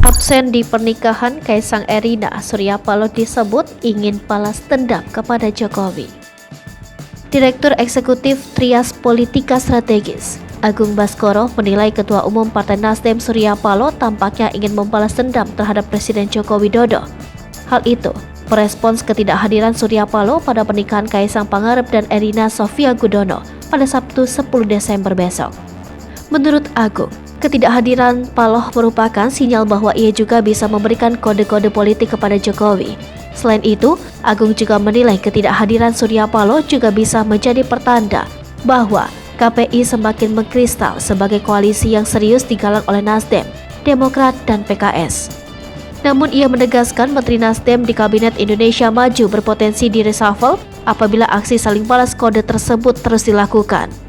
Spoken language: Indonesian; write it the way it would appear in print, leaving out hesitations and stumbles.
Absen di pernikahan Kaisang Erina, Surya Paloh disebut ingin balas dendam kepada Jokowi. Direktur Eksekutif Trias Politika Strategis, Agung Baskoro menilai Ketua Umum Partai Nasdem Surya Paloh tampaknya ingin membalas dendam terhadap Presiden Joko Widodo. Hal itu merespons ketidakhadiran Surya Paloh pada pernikahan Kaisang Pangarep dan Erina Sofia Gudono pada Sabtu 10 Desember besok. Menurut Agung, ketidakhadiran Paloh merupakan sinyal bahwa ia juga bisa memberikan kode-kode politik kepada Jokowi. Selain itu, Agung juga menilai ketidakhadiran Surya Paloh juga bisa menjadi pertanda bahwa KPI semakin mengkristal sebagai koalisi yang serius digalang oleh Nasdem, Demokrat, dan PKS. Namun ia menegaskan Menteri Nasdem di Kabinet Indonesia Maju berpotensi di reshuffle apabila aksi saling balas kode tersebut terus dilakukan.